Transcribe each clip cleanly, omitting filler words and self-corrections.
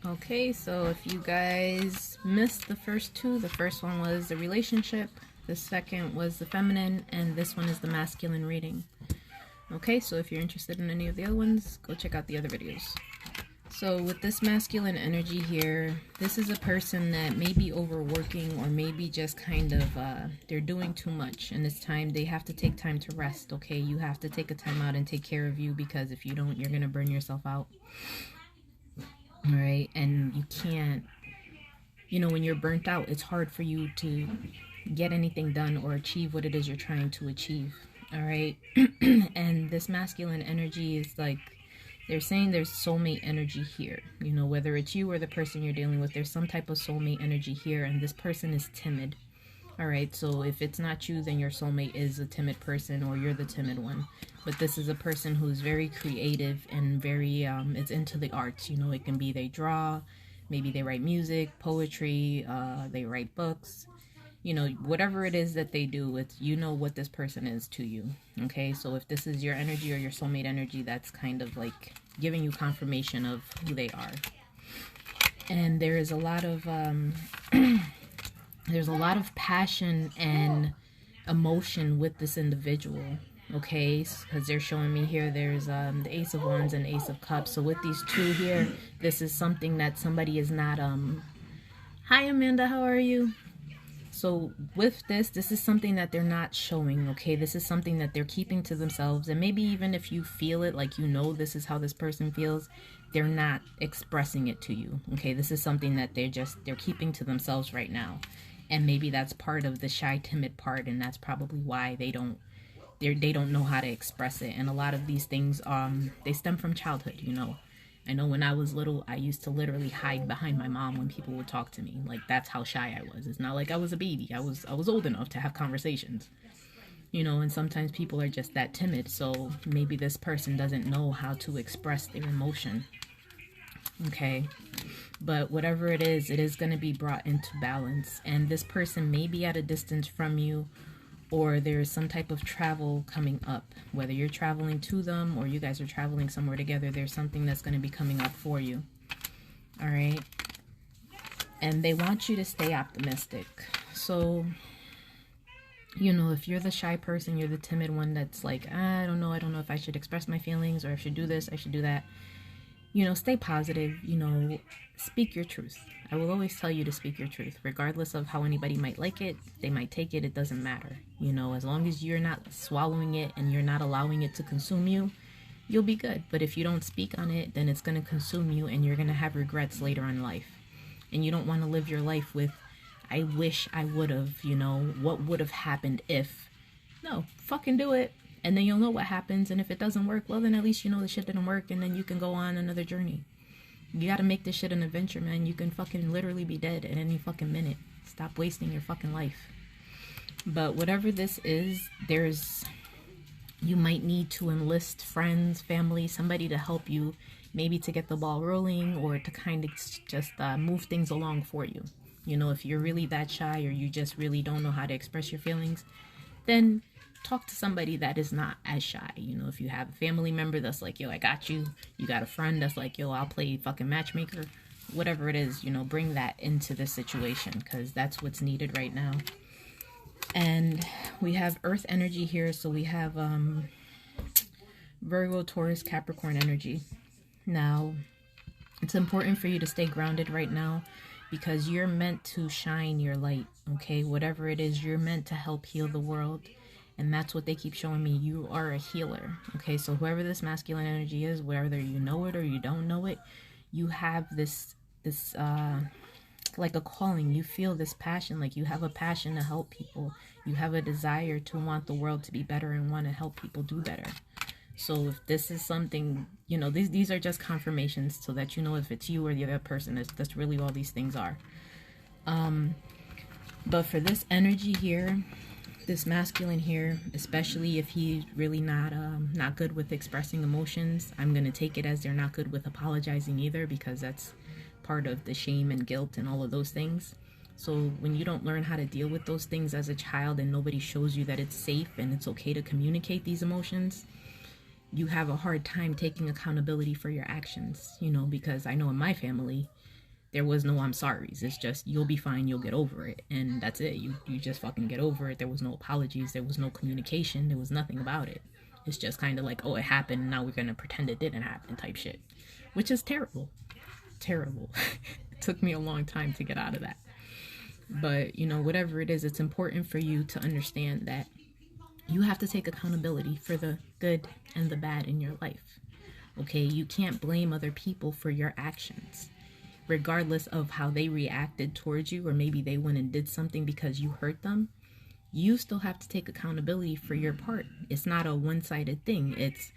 Okay, so if you guys missed the first two, the first one was the relationship, the second was the feminine, and this one is the masculine reading. Okay, so if you're interested in any of the other ones, go check out the other videos. So with this masculine energy here, this is a person that may be overworking or maybe just kind of, they're doing too much. And it's time, they have to take time to rest, okay? You have to take a time out and take care of you, because if you don't, you're going to burn yourself out. All right, and you can't, when you're burnt out, it's hard for you to get anything done or achieve what it is you're trying to achieve. All right. And this masculine energy is like, they're saying there's soulmate energy here. Whether it's you or the person you're dealing with, there's some type of soulmate energy here, and this person is timid. All right, so if it's not you, then your soulmate is a timid person, or you're the timid one. But this is a person who's very creative and very, it's into the arts. It can be they draw, maybe they write music, poetry, they write books. Whatever it is that they do, it's, what this person is to you. Okay, so if this is your energy or your soulmate energy, that's kind of like giving you confirmation of who they are. And there is a lot of, there's a lot of passion and emotion with this individual. Okay, because they're showing me here there's the Ace of Wands and Ace of Cups. So with these two here, this is something that somebody is not hi Amanda, how are you? So with this is something that they're not showing, okay? This is something that they're keeping to themselves. And maybe even if you feel it, like this is how this person feels, they're not expressing it to you, okay? This is something that they're keeping to themselves right now. And maybe that's part of the shy, timid part, and that's probably why they don't know how to express it. And a lot of these things, they stem from childhood, I know when I was little, I used to literally hide behind my mom when people would talk to me. Like, that's how shy I was. It's not like I was a baby. I was old enough to have conversations. And sometimes people are just that timid. So maybe this person doesn't know how to express their emotion. Okay. But whatever it is going to be brought into balance. And this person may be at a distance from you, or there's some type of travel coming up. Whether you're traveling to them or you guys are traveling somewhere together, there's something that's going to be coming up for you. All right. And they want you to stay optimistic. So, if you're the shy person, you're the timid one that's like, I don't know if I should express my feelings, or I should do this, I should do that. Stay positive, speak your truth. I will always tell you to speak your truth, regardless of how anybody might like it. They might take it. It doesn't matter. As long as you're not swallowing it and you're not allowing it to consume you, you'll be good. But if you don't speak on it, then it's going to consume you, and you're going to have regrets later in life. And you don't want to live your life with, I wish I would have, what would have happened if. No, fucking do it. And then you'll know what happens. And if it doesn't work, well, then at least the shit didn't work, and then you can go on another journey. You gotta make this shit an adventure, man. You can fucking literally be dead at any fucking minute. Stop wasting your fucking life. But whatever this is, you might need to enlist friends, family, somebody to help you, maybe to get the ball rolling, or to kind of just move things along for you. If you're really that shy, or you just really don't know how to express your feelings, then talk to somebody that is not as shy. If you have a family member that's like, yo, I got you. You got a friend that's like, yo, I'll play fucking matchmaker. Whatever it is, bring that into the situation, because that's what's needed right now. And we have earth energy here. So we have Virgo, Taurus, Capricorn energy. Now, it's important for you to stay grounded right now, because you're meant to shine your light, okay? Whatever it is, you're meant to help heal the world. And that's what they keep showing me. You are a healer. Okay, so whoever this masculine energy is, whether you know it or you don't know it, you have this like a calling. You feel this passion, like you have a passion to help people. You have a desire to want the world to be better and want to help people do better. So if this is something, these are just confirmations so that if it's you or the other person. That's really all these things are. But for this energy here, this masculine here, especially if he's really not good with expressing emotions, I'm going to take it as they're not good with apologizing either, because that's part of the shame and guilt and all of those things. So when you don't learn how to deal with those things as a child, and nobody shows you that it's safe and it's okay to communicate these emotions, you have a hard time taking accountability for your actions, because I know in my family, There was no I'm sorries. It's just, you'll be fine, you'll get over it. And that's it. You just fucking get over it. There was no apologies. There was no communication. There was nothing about it. It's just kind of like, oh, it happened. Now we're going to pretend it didn't happen type shit. Which is terrible. Terrible. It took me a long time to get out of that. But, you know, whatever it is, it's important for you to understand that you have to take accountability for the good and the bad in your life. Okay? You can't blame other people for your actions, regardless of how they reacted towards you, or maybe they went and did something because you hurt them. You still have to take accountability for your part. It's not a one-sided thing. It's,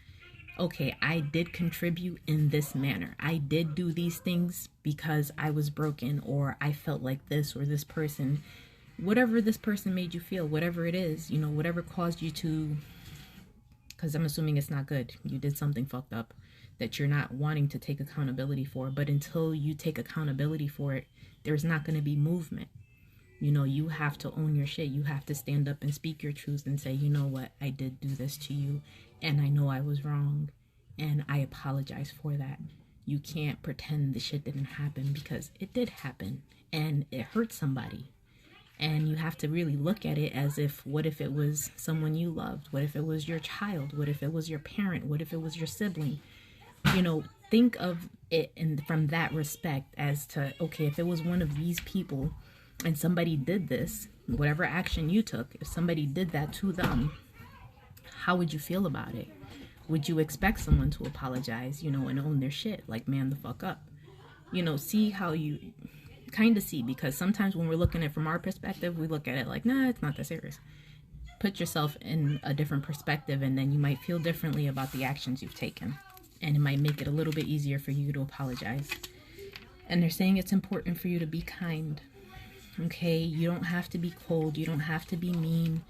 okay, I did contribute in this manner. I did do these things because I was broken, or I felt like this, or this person, whatever this person made you feel, whatever it is, you know, whatever caused you to, because I'm assuming it's not good. You did something fucked up that you're not wanting to take accountability for. But until you take accountability for it, there's not going to be movement. You know, you have to own your shit. You have to stand up and speak your truth and say, you know what, I did do this to you, and I know I was wrong, and I apologize for that. You can't pretend the shit didn't happen, because it did happen, and it hurt somebody. And you have to really look at it as if, what if it was someone you loved? What if it was your child? What if it was your parent? What if it was your sibling? You know, think of it from that respect as to, okay, if it was one of these people and somebody did this, whatever action you took, if somebody did that to them, how would you feel about it? Would you expect someone to apologize, you know, and own their shit, like man the fuck up? You know, see how you kind of see, because sometimes when we're looking at it from our perspective, we look at it like, nah, it's not that serious. Put yourself in a different perspective, and then you might feel differently about the actions you've taken, and it might make it a little bit easier for you to apologize. And they're saying it's important for you to be kind. Okay, you don't have to be cold, you don't have to be mean,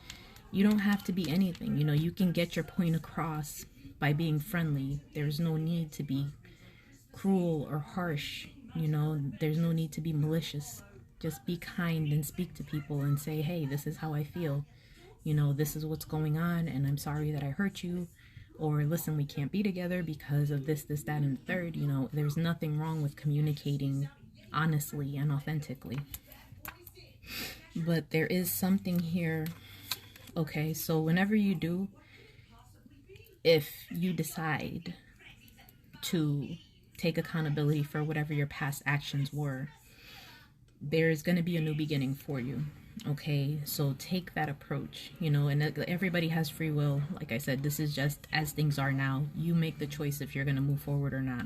you don't have to be anything. You know, you can get your point across by being friendly. There's no need to be cruel or harsh. You know, there's no need to be malicious. Just be kind and speak to people and say, hey, this is how I feel. You know, this is what's going on, and I'm sorry that I hurt you. Or listen, we can't be together because of this, that, and the third. You know, there's nothing wrong with communicating honestly and authentically. But there is something here. Okay, so whenever you do, if you decide to take accountability for whatever your past actions were, there's going to be a new beginning for you. Okay, so take that approach, you know, and everybody has free will. Like I said, this is just as things are now. You make the choice if you're going to move forward or not.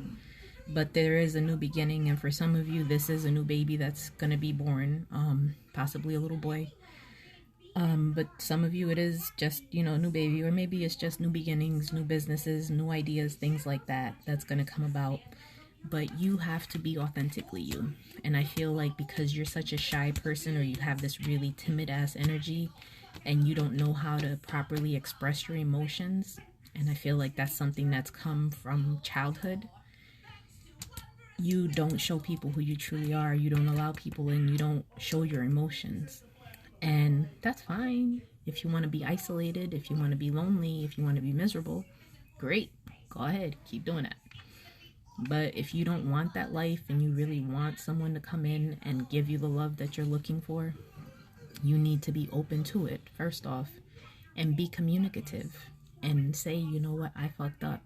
But there is a new beginning, and for some of you, this is a new baby that's going to be born, possibly a little boy. But some of you, it is just, you know, a new baby, or maybe it's just new beginnings, new businesses, new ideas, things like that, that's going to come about. But you have to be authentically you. And I feel like because you're such a shy person, or you have this really timid ass energy, and you don't know how to properly express your emotions, and I feel like that's something that's come from childhood, you don't show people who you truly are. You don't allow people in. You don't show your emotions. And that's fine. If you want to be isolated, if you want to be lonely, if you want to be miserable, great. Go ahead. Keep doing that. But if you don't want that life, and you really want someone to come in and give you the love that you're looking for, you need to be open to it, first off, and be communicative and say, you know what, I fucked up.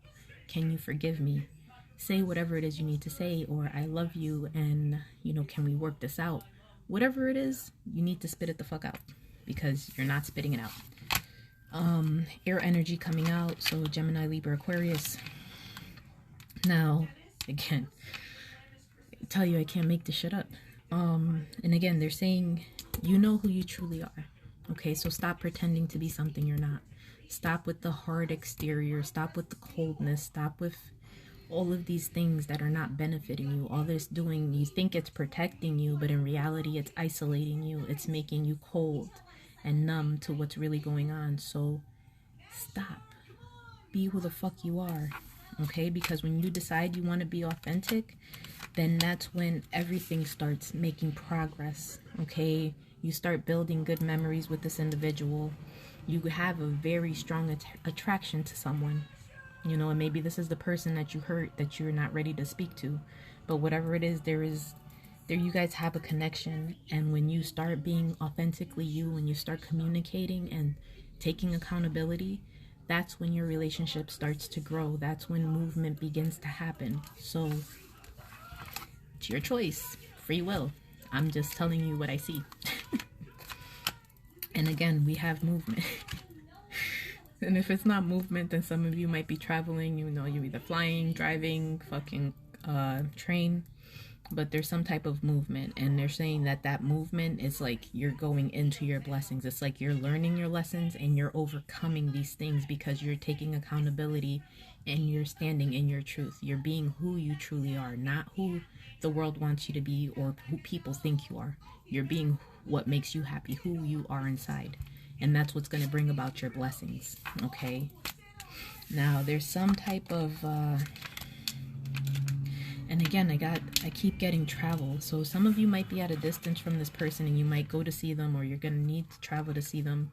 Can you forgive me? Say whatever it is you need to say, or I love you, and, you know, can we work this out? Whatever it is, you need to spit it the fuck out, because you're not spitting it out. Air energy coming out, so Gemini, Libra, Aquarius. Now, again, I tell you, I can't make this shit up. And again, they're saying, you know who you truly are. Okay, so stop pretending to be something you're not. Stop with the hard exterior. Stop with the coldness. Stop with all of these things that are not benefiting you. All this doing, you think it's protecting you, but in reality, it's isolating you. It's making you cold and numb to what's really going on. So stop. Be who the fuck you are. Okay, because when you decide you want to be authentic, then that's when everything starts making progress. Okay, you start building good memories with this individual. You have a very strong attraction to someone, you know, and maybe this is the person that you hurt, that you're not ready to speak to. But whatever it is, there is there you guys have a connection, and when you start being authentically you, when you start communicating and taking accountability, that's when your relationship starts to grow. That's when movement begins to happen. So it's your choice, free will. I'm just telling you what I see. And again, we have movement. And if it's not movement, then some of you might be traveling, you know, you're either flying, driving, fucking train, but there's some type of movement, and they're saying that that movement is like you're going into your blessings. It's like you're learning your lessons and you're overcoming these things because you're taking accountability and you're standing in your truth. You're being who you truly are, not who the world wants you to be or who people think you are. You're being what makes you happy, who you are inside. And that's what's going to bring about your blessings, okay? Now, there's some type of, and again, I keep getting travel. So some of you might be at a distance from this person and you might go to see them, or you're going to need to travel to see them,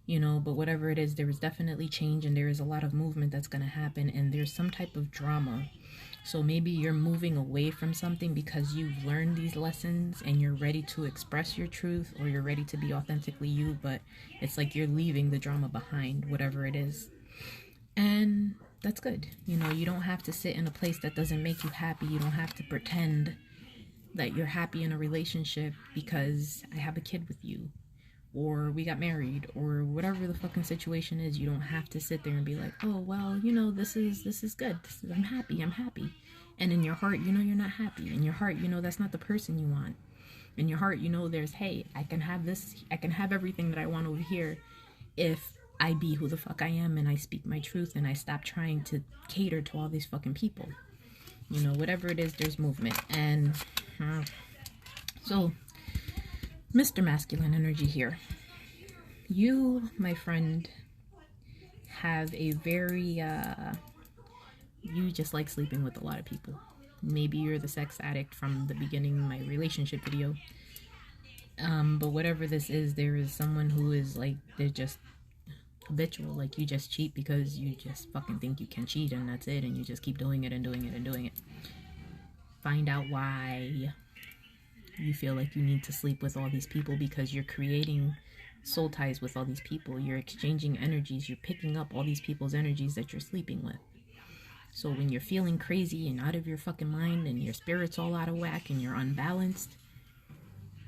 you know, but whatever it is, there is definitely change and there is a lot of movement that's going to happen, and there's some type of drama. So maybe you're moving away from something because you've learned these lessons and you're ready to express your truth, or you're ready to be authentically you, but it's like you're leaving the drama behind, whatever it is. And that's good. You know, you don't have to sit in a place that doesn't make you happy. You don't have to pretend that you're happy in a relationship because I have a kid with you, or we got married, or whatever the fucking situation is. You don't have to sit there and be like, oh, well, you know, this is good. I'm happy. And in your heart, you know, you're not happy. In your heart, you know, that's not the person you want. In your heart, you know, there's, hey, I can have this. I can have everything that I want over here if I be who the fuck I am and I speak my truth and I stop trying to cater to all these fucking people. You know, whatever it is, there's movement. And so Mr. Masculine Energy here. You, my friend, have a very, you just like sleeping with a lot of people. Maybe you're the sex addict from the beginning of my relationship video. But whatever this is, there is someone who is like, they're just habitual. Like, you just cheat because you just fucking think you can cheat, and that's it, and you just keep doing it and doing it and doing it. Find out why you feel like you need to sleep with all these people, because you're creating soul ties with all these people. You're exchanging energies. You're picking up all these people's energies that you're sleeping with. So when you're feeling crazy and out of your fucking mind and your spirit's all out of whack and you're unbalanced,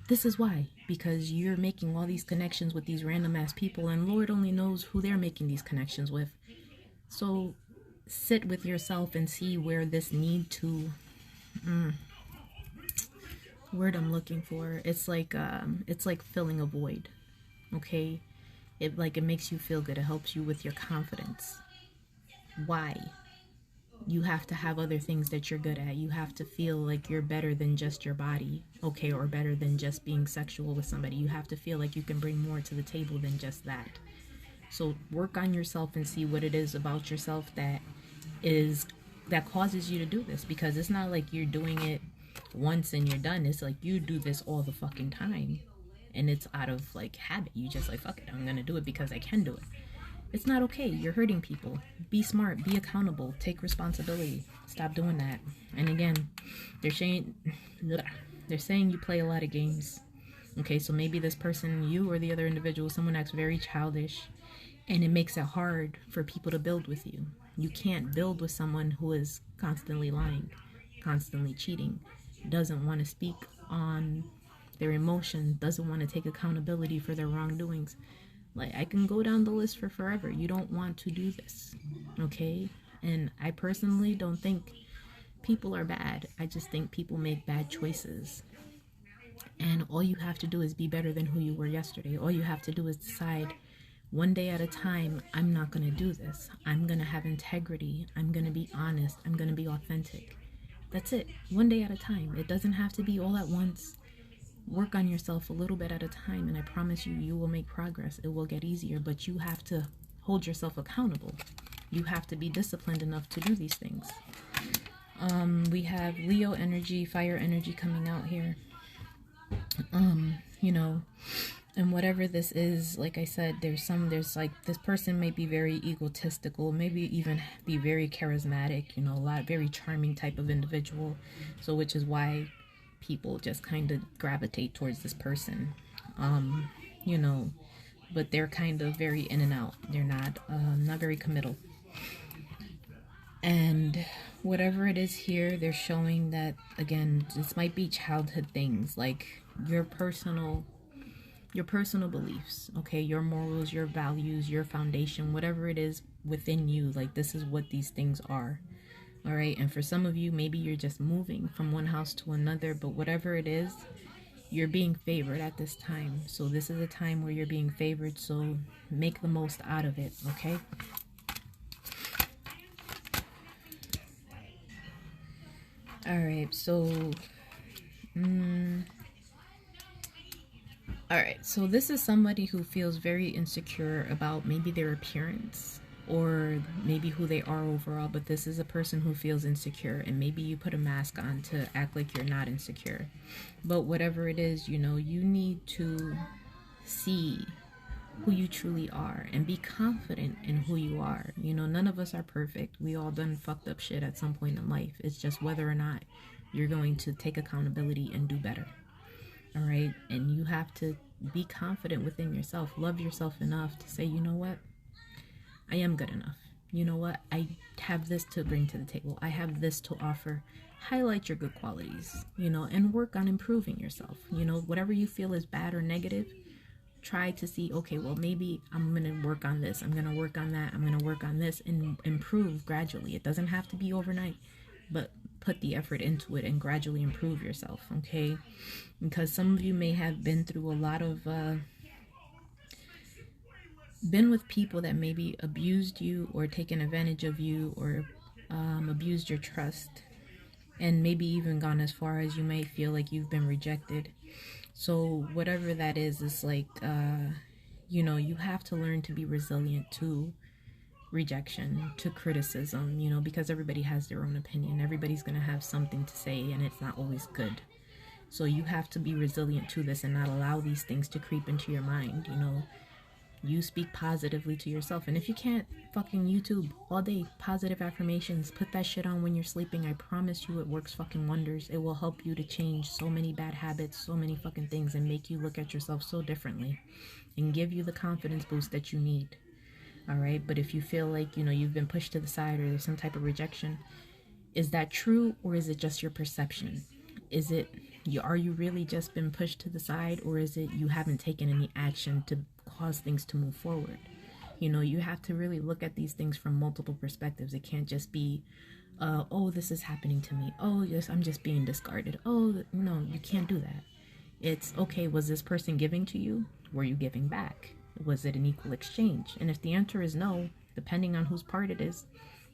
this is why. Because you're making all these connections with these random ass people, and Lord only knows who they're making these connections with. So sit with yourself and see where this need to word I'm looking for. It's like filling a void. Okay? It makes you feel good. It helps you with your confidence. Why? You have to have other things that you're good at. You have to feel like you're better than just your body, okay, or better than just being sexual with somebody. You have to feel like you can bring more to the table than just that. So work on yourself and see what it is about yourself that causes you to do this, because it's not like you're doing it once and you're done. It's like you do this all the fucking time, and it's out of like habit. You just like, fuck it, I'm gonna do it because I can do it. It's not okay. You're hurting people. Be smart. Be accountable. Take responsibility. Stop doing that. And again, they're saying you play a lot of games. Okay, so maybe this person, you or the other individual, someone acts very childish, and it makes it hard for people to build with you. You can't build with someone who is constantly lying, constantly cheating, doesn't want to speak on their emotions, doesn't want to take accountability for their wrongdoings. Like, I can go down the list for forever. You don't want to do this, okay? And I personally don't think people are bad. I just think people make bad choices. And all you have to do is be better than who you were yesterday. All you have to do is decide, one day at a time, I'm not going to do this. I'm going to have integrity. I'm going to be honest. I'm going to be authentic. That's it. One day at a time. It doesn't have to be all at once. Work on yourself a little bit at a time, and I promise you, you will make progress. It will get easier, but you have to hold yourself accountable. You have to be disciplined enough to do these things. We have Leo energy, fire energy coming out here. You know, and whatever this is, like I said, there's like, this person may be very egotistical, maybe even be very charismatic, you know, very charming type of individual. So which is why people just kind of gravitate towards this person. You know, but they're kind of very in and out. They're not very committal. And whatever it is here, they're showing that, again, this might be childhood things, like your personal beliefs, okay, your morals, your values, your foundation, whatever it is within you, like this is what these things are. All right. And for some of you, maybe you're just moving from one house to another, but whatever it is, you're being favored at this time. So this is a time where you're being favored, so make the most out of it. Okay. All right. So all right, so this is somebody who feels very insecure about maybe their appearance or maybe who they are overall, but this is a person who feels insecure, and maybe you put a mask on to act like you're not insecure. But whatever it is, you know, you need to see who you truly are and be confident in who you are. You know, none of us are perfect. We all done fucked up shit at some point in life. It's just whether or not you're going to take accountability and do better. All right. And you have to be confident within yourself. Love yourself enough to say, you know what? I am good enough. You know what? I have this to bring to the table. I have this to offer. Highlight your good qualities, you know, and work on improving yourself. You know, whatever you feel is bad or negative, try to see, okay, well, maybe I'm going to work on this. I'm going to work on that. I'm going to work on this and improve gradually. It doesn't have to be overnight, but put the effort into it and gradually improve yourself, okay? Because some of you may have been through a lot of, been with people that maybe abused you or taken advantage of you or abused your trust, and maybe even gone as far as you may feel like you've been rejected. So whatever that is like, you know, you have to learn to be resilient to rejection, to criticism, you know, because everybody has their own opinion. Everybody's going to have something to say, and it's not always good. So you have to be resilient to this and not allow these things to creep into your mind. You know, you speak positively to yourself. And if you can't, fucking YouTube all day, positive affirmations, put that shit on when you're sleeping. I promise you it works fucking wonders. It will help you to change so many bad habits, so many fucking things, and make you look at yourself so differently and give you the confidence boost that you need. All right. But if you feel like, you know, you've been pushed to the side or there's some type of rejection, is that true, or is it just your perception? Is it, are you really just been pushed to the side, or is it you haven't taken any action to cause things to move forward? You know, you have to really look at these things from multiple perspectives. It can't just be, oh, this is happening to me. Oh, yes, I'm just being discarded. Oh, no, you can't do that. It's, okay, was this person giving to you? Were you giving back? Was it an equal exchange? And if the answer is no, depending on whose part it is,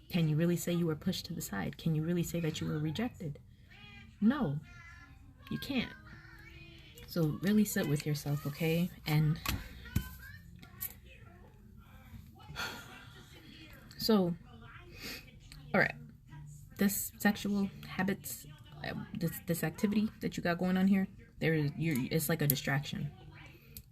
can you really say you were pushed to the side? Can you really say that you were rejected? No, you can't. So really sit with yourself, okay? And so, all right, this sexual habits, this activity that you got going on here, it's like a distraction.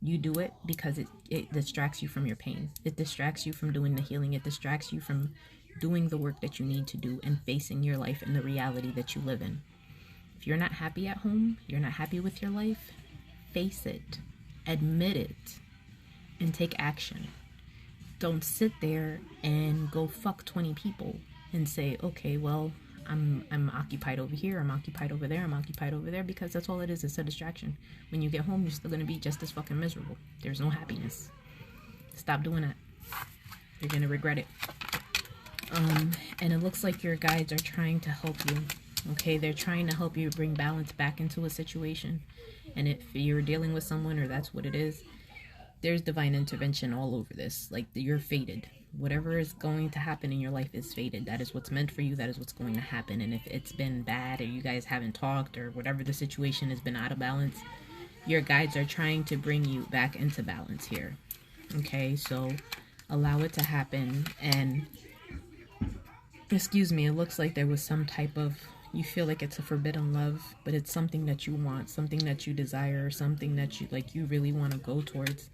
You do it because it distracts you from your pain. It distracts you from doing the healing. It distracts you from doing the work that you need to do and facing your life and the reality that you live in. If you're not happy at home, you're not happy with your life, face it, admit it, and take action. Don't sit there and go fuck 20 people and say, okay, well, I'm occupied over here, I'm occupied over there, I'm occupied over there, because that's all it is. It's a distraction. When you get home, you're still going to be just as fucking miserable. There's no happiness. Stop doing that. You're going to regret it. And it looks like your guides are trying to help you. Okay, they're trying to help you bring balance back into a situation. And if you're dealing with someone, or that's what it is, there's divine intervention all over this. Like, you're fated. Whatever is going to happen in your life is fated. That is what's meant for you. That is what's going to happen. And if it's been bad, or you guys haven't talked, or whatever the situation has been out of balance, your guides are trying to bring you back into balance here. Okay, so allow it to happen. And excuse me, it looks like there was some type of, you feel like it's a forbidden love, but it's something that you want, something that you desire, something that you like, you really want to go towards.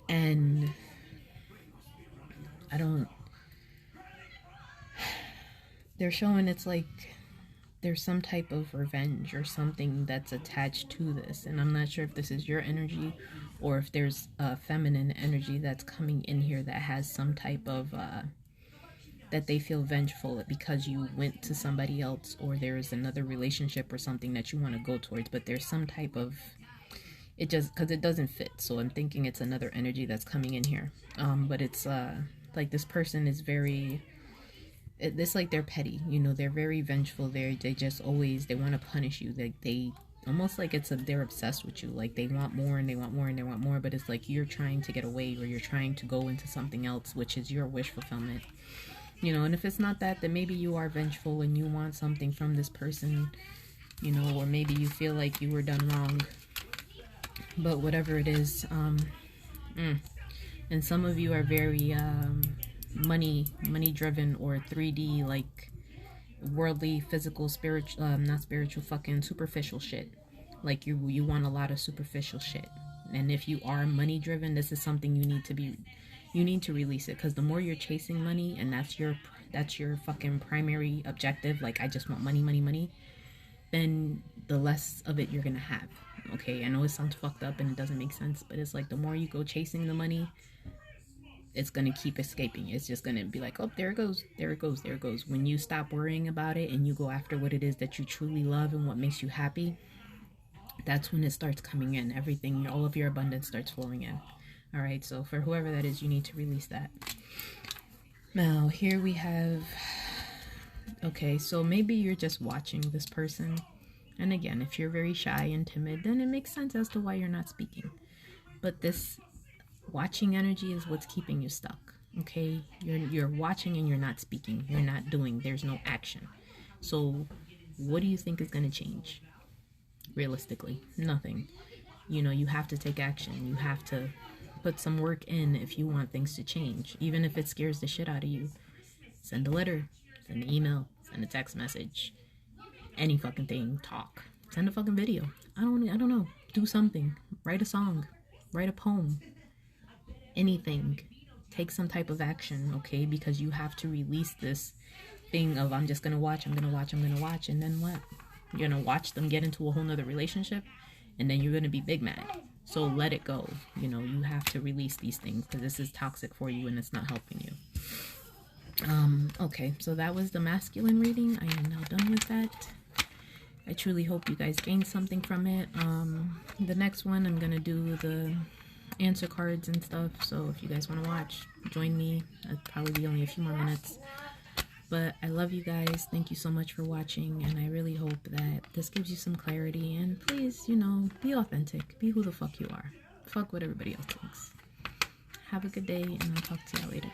And they're showing it's like there's some type of revenge or something that's attached to this, and I'm not sure if this is your energy or if there's a feminine energy that's coming in here that has some type of that they feel vengeful because you went to somebody else, or there's another relationship or something that you want to go towards, but there's some type of, it just, because it doesn't fit, so I'm thinking it's another energy that's coming in here. But it's like this person is very, it's like they're petty, you know, they're very vengeful. They just always, they want to punish you. They almost like it's a, they're obsessed with you. Like they want more and they want more and they want more, but it's like you're trying to get away, or you're trying to go into something else, which is your wish fulfillment. You know, and if it's not that, then maybe you are vengeful and you want something from this person, you know, or maybe you feel like you were done wrong. But whatever it is, and some of you are very money driven, or 3D, like worldly, physical, spiritual, not spiritual, fucking superficial shit. Like you want a lot of superficial shit. And if you are money driven, this is something you need to be, you need to release it, because the more you're chasing money and that's your fucking primary objective, like I just want money, money, money, then the less of it you're gonna have. Okay, I know it sounds fucked up and it doesn't make sense, but it's like the more you go chasing the money, it's gonna keep escaping. It's just gonna be like, oh, there it goes, there it goes, there it goes. When you stop worrying about it and you go after what it is that you truly love and what makes you happy, that's when it starts coming in. Everything, all of your abundance starts flowing in. All right, so for whoever that is, you need to release that. Now, here we have, okay, so maybe you're just watching this person. And again, if you're very shy and timid, then it makes sense as to why you're not speaking. But this watching energy is what's keeping you stuck, okay? You're watching and you're not speaking. You're not doing. There's no action. So what do you think is going to change? Realistically, nothing. You know, you have to take action. You have to put some work in if you want things to change, even if it scares the shit out of you. Send a letter, send an email, send a text message, any fucking thing. Talk, send a fucking video. I don't know. Do something. Write a song, write a poem, anything. Take some type of action, okay? Because you have to release this thing of I'm just gonna watch, and then what? You're gonna watch them get into a whole nother relationship, and then you're gonna be big mad. So let it go. You know, you have to release these things, because this is toxic for you and it's not helping you. Okay, so that was the masculine reading. I am now done with that. I truly hope you guys gained something from it. The next one, I'm gonna do the answer cards and stuff, so if you guys want to watch, join me. It'll probably be only a few more minutes. But I love you guys. Thank you so much for watching, and I really hope that this gives you some clarity. And please, you know, be authentic. Be who the fuck you are. Fuck what everybody else thinks. Have a good day, and I'll talk to y'all later.